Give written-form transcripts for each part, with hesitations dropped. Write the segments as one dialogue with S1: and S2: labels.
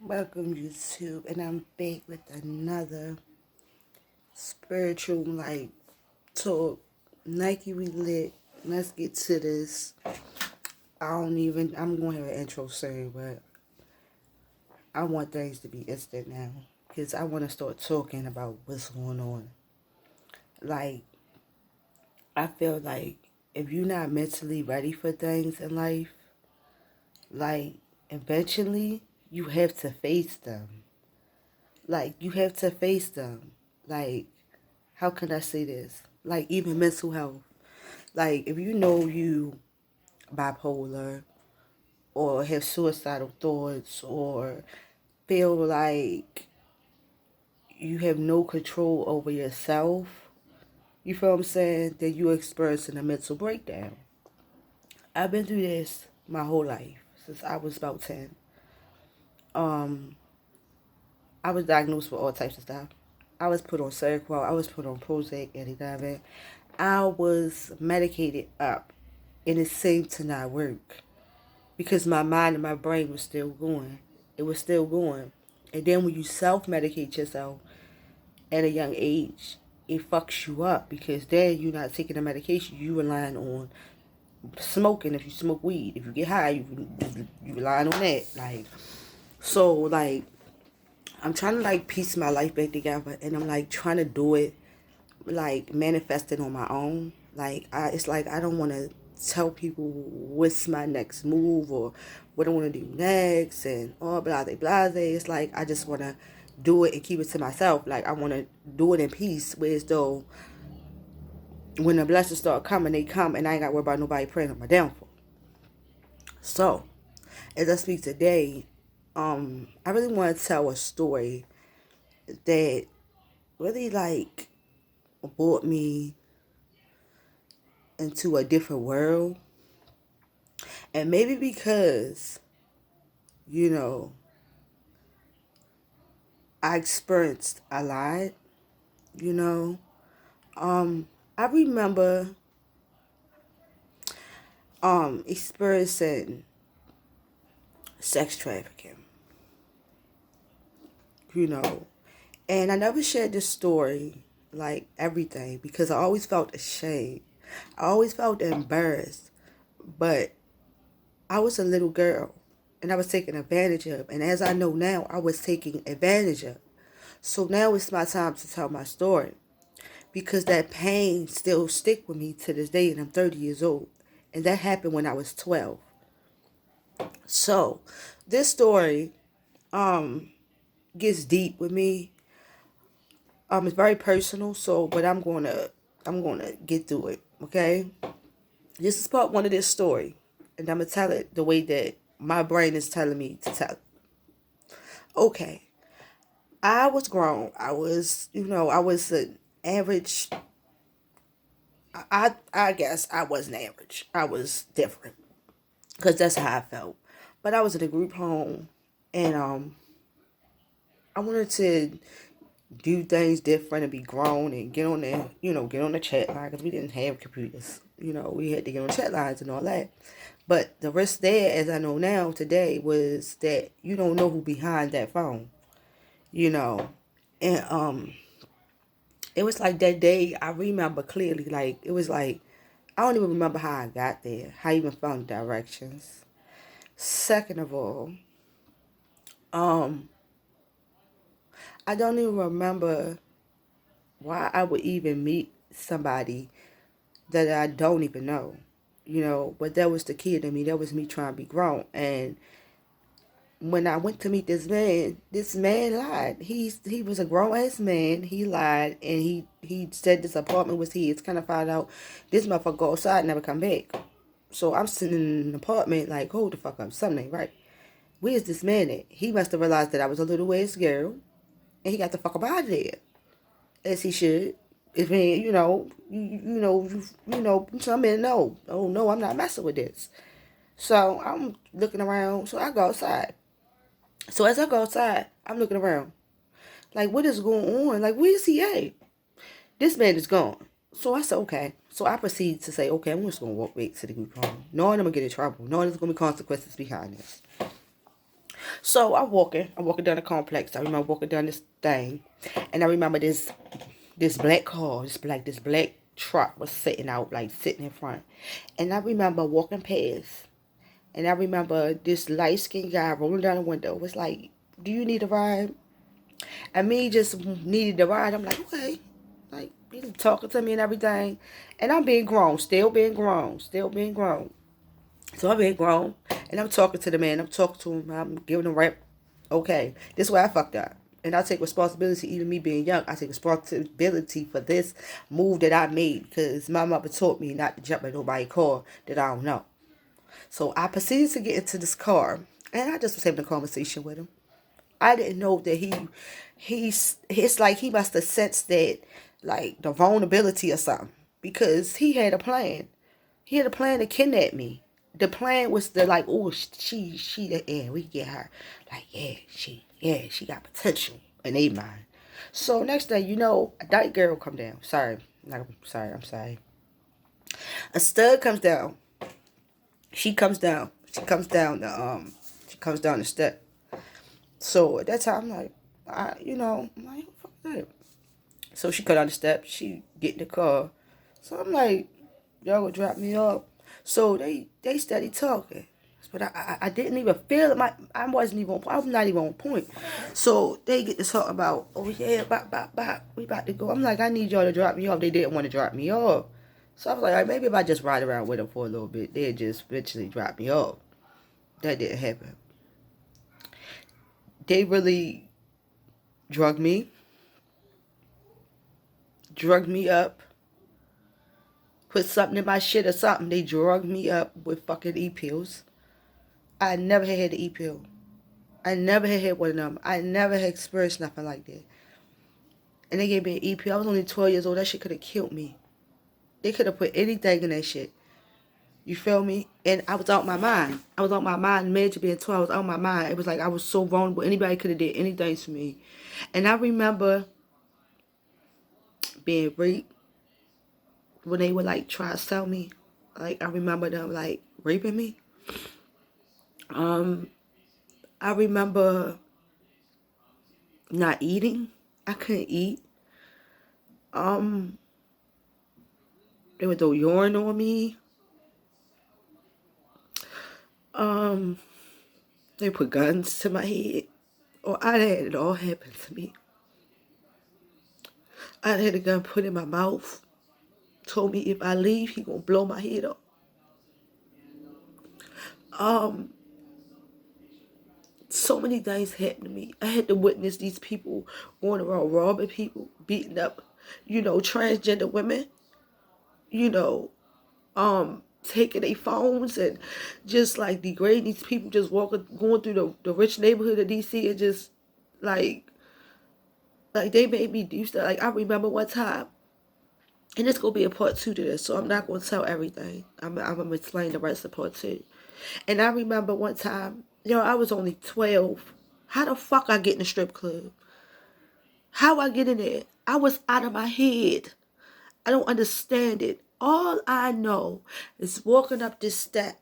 S1: Welcome YouTube, and I'm back with another spiritual talk. Nike we lit. Let's get to this. I'm gonna have an intro soon, but I want things to be instant now. Because I want to start talking about what's going on. Like, I feel like if you're not mentally ready for things in life, like, eventually you have to face them. Like, you have to face them. Like, how can I say this? Like, even mental health. Like, if you know you bipolar or have suicidal thoughts or feel like you have no control over yourself, you feel what I'm saying? Then you're experiencing a mental breakdown. I've been through this my whole life since I was about 10. Um, I was diagnosed with all types of stuff. I was put on Seroquel. I was put on Prozac, antidepressant. I was medicated up, and it seemed to not work because my mind and my brain was still going. It was still going. And then when you self-medicate yourself at a young age, it fucks you up because then you're not taking the medication. You relying on smoking if you smoke weed. If you get high, you relying on that. I'm trying to piece my life back together, and I'm trying to do it manifesting on my own. It's like I don't want to tell people what's my next move or what I want to do next and all blase blase. It's like I just want to do it and keep it to myself. Like I want to do it in peace, whereas though when the blessings start coming, they come, and I ain't got to worry about nobody praying on my downfall. So, as I speak today, I really want to tell a story that really brought me into a different world. And maybe because, you know, I experienced a lot, you know. I remember experiencing sex trafficking, you know. And I never shared this story, like everything, because I always felt ashamed. I always felt embarrassed. But I was a little girl and I was taken advantage of. And as I know now, I was taking advantage of. So now it's my time to tell my story because that pain still stick with me to this day, and I'm 30 years old. And that happened when I was 12. So this story gets deep with me. It's very personal, but I'm gonna get through it, okay? This is part one of this story, and I'm gonna tell it the way that my brain is telling me to tell it. Okay. I was grown. I was an average. I guess I wasn't average. I was different because that's how I felt. But I was in a group home, and I wanted to do things different and be grown and get on there, get on the chat line because we didn't have computers. We had to get on chat lines and all that. But the risk there, as I know now today, was that you don't know who behind that phone. You know, and it was like that day I remember clearly. Like it was like I don't even remember how I got there, how I even found directions. Second of all, um, I don't even remember why I would even meet somebody that I don't even know. But that was the kid in me. That was me trying to be grown. And when I went to meet this man lied. He was a grown ass man. He lied, and he said this apartment was his. Kind of found out this motherfucker go outside and never come back. So I'm sitting in an apartment like, hold the fuck up, something ain't right. Where's this man at? He must have realized that I was a little ass girl, and he got the fuck up out of there, as he should. If he, some men know. Oh no, I'm not messing with this. So I'm looking around. So I go outside. So as I go outside, I'm looking around. Like, what is going on? Like, where's he at? This man is gone. So I said, okay. So I proceed to say, okay, I'm just going to walk back to the group home. Knowing I'm going to get in trouble. Knowing there's going to be consequences behind this. So I'm walking down the complex. I remember walking down this thing, and I remember this black car, this black truck was sitting out, like sitting in front. And I remember walking past, and I remember this light skinned guy rolling down the window was like, "Do you need a ride?" And me just needed a ride. I'm like, okay, like he talking to me and everything, and I'm being grown, still being grown, still being grown. So I'm being grown, and I'm talking to the man. I'm talking to him. I'm giving him right. Okay, this is where I fucked up. And I take responsibility, even me being young, I take responsibility for this move that I made because my mother taught me not to jump in nobody's car that I don't know. So I proceeded to get into this car, and I just was having a conversation with him. I didn't know that it's like he must have sensed that, like, the vulnerability or something, because he had a plan. He had a plan to kidnap me. The plan was to, like, oh, yeah, we get her. Like, she got potential in their mind. So next thing you know, that girl come down. I'm sorry. A stud comes down. She comes down. She comes down the step. So at that time, I'm like, I'm like, fuck that. So she cut down the step. She get in the car. So I'm like, y'all gonna drop me off. So they steady talking. But I didn't even feel it. I'm not even on point. So they get to talk about, oh yeah, we about to go. I'm like, I need y'all to drop me off. They didn't want to drop me off. So I was like, all right, maybe if I just ride around with them for a little bit, they'd just eventually drop me off. That didn't happen. They really drug me up, put something in my shit or something. They drug me up with fucking e-pills. I never had the e-pill. I never had one of them. I never had experienced nothing like that. And they gave me an e-pill. I was only 12 years old. That shit could have killed me. They could have put anything in that shit. You feel me? And I was out my mind. I was out my mind. Imagine being 12. I was out my mind. It was like I was so vulnerable. Anybody could have did anything to me. And I remember being raped when they would like try to sell me. Like I remember them like raping me. I remember not eating. I couldn't eat. They would throw urine on me. They put guns to my head. Or I had it all happen to me. I had a gun put in my mouth. Told me if I leave, he gonna blow my head up. So many things happened to me. I had to witness these people going around robbing people, beating up, transgender women, you know, taking their phones and just like degrading these people, just going through the rich neighborhood of DC and just like they made me do stuff. Like I remember one time, and it's gonna be a part two to this, so I'm not gonna tell everything. I'm gonna explain the rest of part two. And I remember one time, I was only 12. How the fuck I get in the strip club? How I get in there? I was out of my head. I don't understand it. All I know is walking up this step,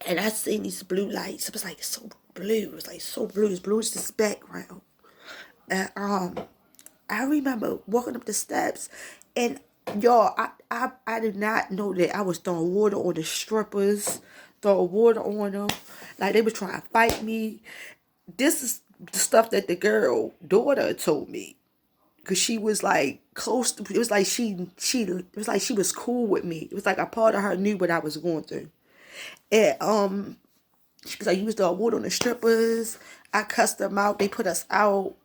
S1: and I seen these blue lights. It was like so blue. It was like so blue. It's blue as this background. And I remember walking up the steps, and y'all, I did not know that I was throwing water on the strippers, throwing water on them, like they was trying to fight me. This is the stuff that the girl daughter told me, cause she was like close to. It was like it was like she was cool with me. It was like a part of her knew what I was going through, and she was like, you was throwing water on the strippers. I cussed them out. They put us out.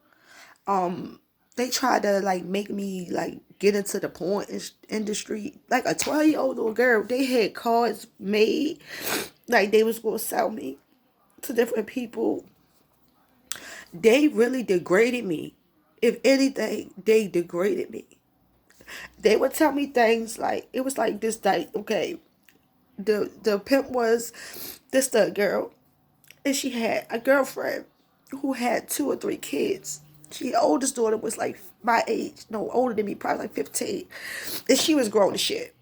S1: They tried to like make me like get into the porn industry. Like a 12-year-old little girl, they had cards made like they was gonna sell me to different people. They really degraded me. If anything, they degraded me. They would tell me things like it was like this, like, okay, the pimp was this the girl, and she had a girlfriend who had 2 or 3 kids. She oldest daughter was like my age, no older than me, probably like 15, and she was grown as shit.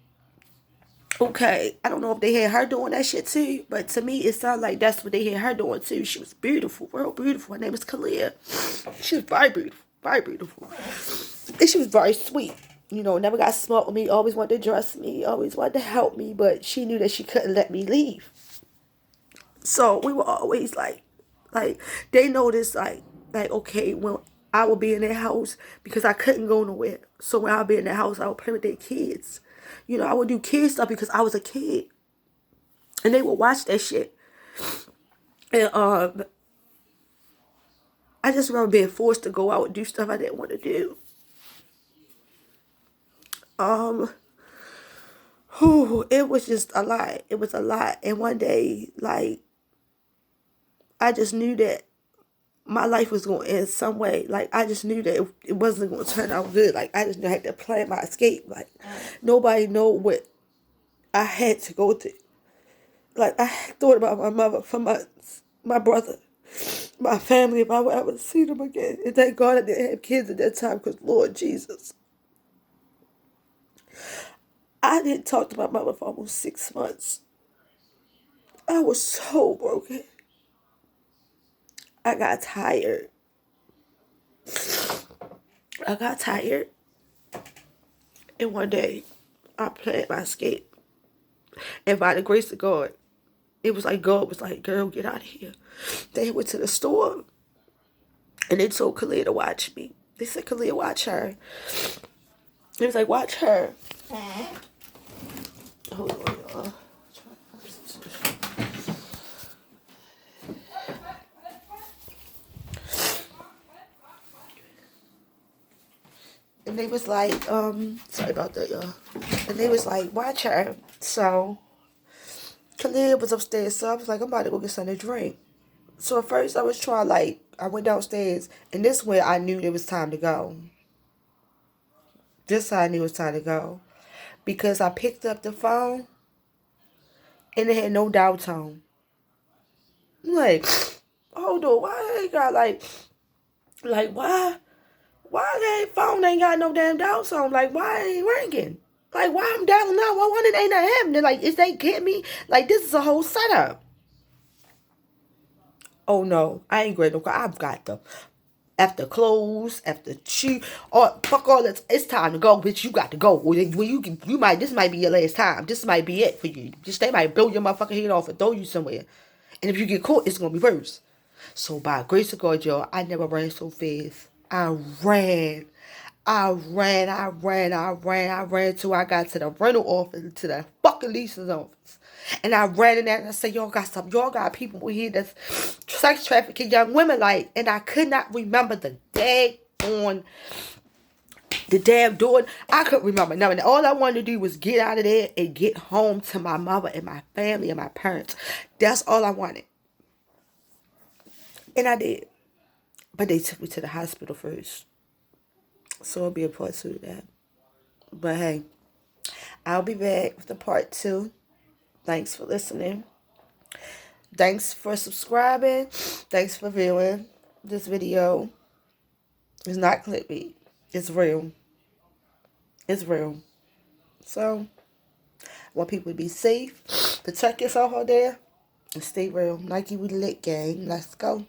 S1: Okay, I don't know if they had her doing that shit too, but to me it sounded like that's what they had her doing too. She was beautiful, real beautiful. Her name was Kalia. She was very beautiful, very beautiful. And she was very sweet. You know, never got smart with me, always wanted to dress me, always wanted to help me, but she knew that she couldn't let me leave. So we were always like they noticed like okay, when I would be in their house because I couldn't go nowhere. So when I would be in their house, I would play with their kids. You know, I would do kid stuff because I was a kid, and they would watch that shit. And I just remember being forced to go out and do stuff I didn't want to do. Um, it was just a lot. It was a lot. And one day, like, I just knew that my life was going to end some way. Like, I just knew that it wasn't going to turn out good. Like, I just knew I had to plan my escape. Like, nobody know what I had to go through. Like, I thought about my mother for months, my brother, my family, if I would ever see them again. And thank God I didn't have kids at that time because, Lord Jesus, I didn't talk to my mother for almost 6 months. I was so broken. I got tired. And one day, I planned my escape. And by the grace of God, it was like God was like, girl, get out of here. They went to the store, and they told Kalia to watch me. They said, Kalia, watch her. It was like, watch her. Hold on, y'all. And they was like, sorry about that, y'all. And they was like, watch her. So, Kalia was upstairs, so I was like, I'm about to go get something to drink. So at first I was trying, like, I went downstairs, and this way I knew it was time to go. This how I knew it was time to go. Because I picked up the phone, and it had no dial tone. I'm like, hold on, why they got, like, why that phone ain't got no damn dial tone? Like, why it ain't ringing? Like, why I'm dialing 911 ain't nothing happening? Like, is they get me? Like, this is a whole setup. Oh, no, I ain't great. I've got them. After clothes, after shoe, or fuck all that. It's time to go, bitch. You got to go. When you might, this might be your last time. This might be it for you. Just they might blow your motherfucking head off and throw you somewhere. And if you get caught, it's gonna be worse. So by grace of God, y'all, I never ran so fast. I ran till I got to the rental office, to the fucking lease's office. And I ran in there and I said, y'all got people here that's sex trafficking young women, like, and I could not remember the damn door. I couldn't remember nothing. All I wanted to do was get out of there and get home to my mother and my family and my parents. That's all I wanted. And I did. But they took me to the hospital first. So it'll be a part 2 of that. But hey, I'll be back with the part 2. Thanks for listening. Thanks for subscribing. Thanks for viewing this video. It's not clickbait. It's real. It's real. So, I want people to be safe. Protect yourself out there. And stay real. Nike, we lit, gang. Let's go.